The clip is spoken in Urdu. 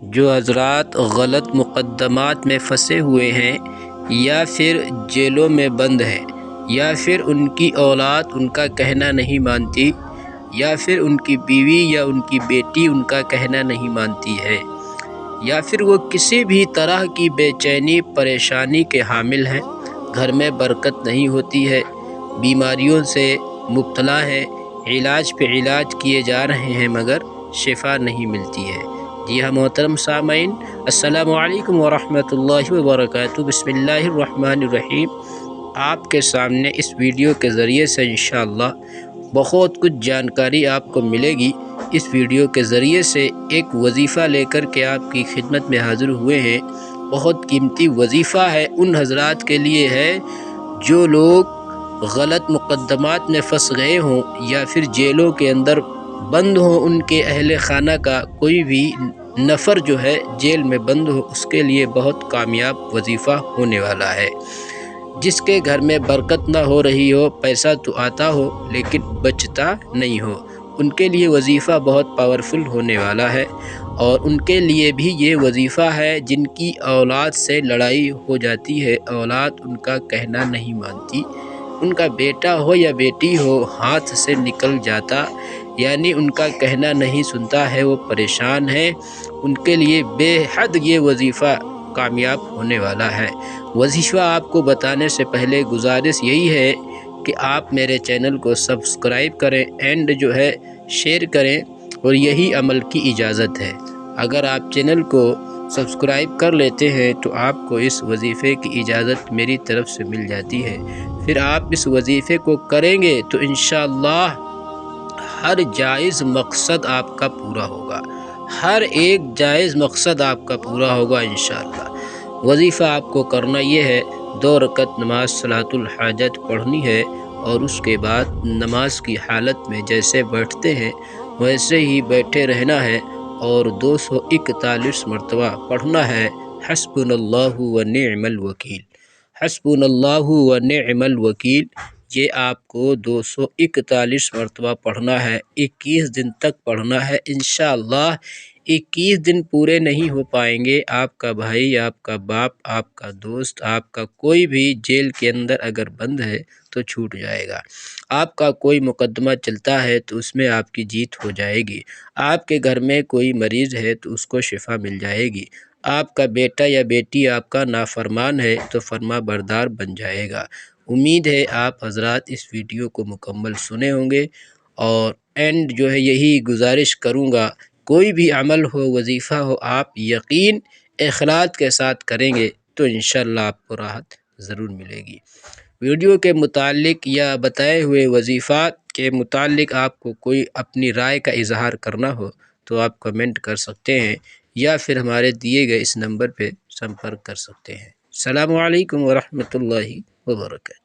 جو حضرات غلط مقدمات میں پھنسے ہوئے ہیں یا پھر جیلوں میں بند ہیں یا پھر ان کی اولاد ان کا کہنا نہیں مانتی یا پھر ان کی بیوی یا ان کی بیٹی ان کا کہنا نہیں مانتی ہے یا پھر وہ کسی بھی طرح کی بے چینی پریشانی کے حامل ہیں، گھر میں برکت نہیں ہوتی ہے، بیماریوں سے مبتلا ہے، علاج پہ علاج کیے جا رہے ہیں مگر شفا نہیں ملتی ہے۔ جی ہاں محترم سامعین، السلام علیکم ورحمۃ اللہ وبرکاتہ۔ بسم اللہ الرحمن الرحیم۔ آپ کے سامنے اس ویڈیو کے ذریعے سے انشاءاللہ بہت کچھ جانکاری آپ کو ملے گی۔ اس ویڈیو کے ذریعے سے ایک وظیفہ لے کر کے آپ کی خدمت میں حاضر ہوئے ہیں۔ بہت قیمتی وظیفہ ہے، ان حضرات کے لیے ہے جو لوگ غلط مقدمات میں پھنس گئے ہوں یا پھر جیلوں کے اندر بند ہوں، ان کے اہل خانہ کا کوئی بھی نفر جو ہے جیل میں بند ہو، اس کے لیے بہت کامیاب وظیفہ ہونے والا ہے۔ جس کے گھر میں برکت نہ ہو رہی ہو، پیسہ تو آتا ہو لیکن بچتا نہیں ہو، ان کے لیے وظیفہ بہت پاورفل ہونے والا ہے۔ اور ان کے لیے بھی یہ وظیفہ ہے جن کی اولاد سے لڑائی ہو جاتی ہے، اولاد ان کا کہنا نہیں مانتی، ان کا بیٹا ہو یا بیٹی ہو ہاتھ سے نکل جاتا، یعنی ان کا کہنا نہیں سنتا ہے، وہ پریشان ہے، ان کے لیے بے حد یہ وظیفہ کامیاب ہونے والا ہے۔ وظیفہ آپ کو بتانے سے پہلے گزارش یہی ہے کہ آپ میرے چینل کو سبسکرائب کریں اینڈ جو ہے شیئر کریں، اور یہی عمل کی اجازت ہے۔ اگر آپ چینل کو سبسکرائب کر لیتے ہیں تو آپ کو اس وظیفے کی اجازت میری طرف سے مل جاتی ہے، پھر آپ اس وظیفے کو کریں گے تو انشاءاللہ ہر جائز مقصد آپ کا پورا ہوگا، ہر ایک جائز مقصد آپ کا پورا ہوگا انشاءاللہ۔ وظیفہ آپ کو کرنا یہ ہے، 2 رکعت نماز صلاۃ الحاجت پڑھنی ہے، اور اس کے بعد نماز کی حالت میں جیسے بیٹھتے ہیں ویسے ہی بیٹھے رہنا ہے، اور 241 مرتبہ پڑھنا ہے حسبنا اللہ و نعم الوکیل۔ حسبنا اللہ و نعم الوکیل یہ آپ کو 241 مرتبہ پڑھنا ہے، 21 دن تک پڑھنا ہے انشاءاللہ۔ 21 دن پورے نہیں ہو پائیں گے، آپ کا بھائی، آپ کا باپ، آپ کا دوست، آپ کا کوئی بھی جیل کے اندر اگر بند ہے تو چھوٹ جائے گا۔ آپ کا کوئی مقدمہ چلتا ہے تو اس میں آپ کی جیت ہو جائے گی۔ آپ کے گھر میں کوئی مریض ہے تو اس کو شفا مل جائے گی۔ آپ کا بیٹا یا بیٹی آپ کا نافرمان ہے تو فرما بردار بن جائے گا۔ امید ہے آپ حضرات اس ویڈیو کو مکمل سنے ہوں گے، اور اینڈ جو ہے یہی گزارش کروں گا، کوئی بھی عمل ہو، وظیفہ ہو، آپ یقین اخلاص کے ساتھ کریں گے تو انشاءاللہ آپ کو راحت ضرور ملے گی۔ ویڈیو کے متعلق یا بتائے ہوئے وظیفات کے متعلق آپ کو کوئی اپنی رائے کا اظہار کرنا ہو تو آپ کمنٹ کر سکتے ہیں، یا پھر ہمارے دیے گئے اس نمبر پہ سمپرک کر سکتے ہیں۔ السلام علیکم ورحمۃ اللہ وبرکاتہ۔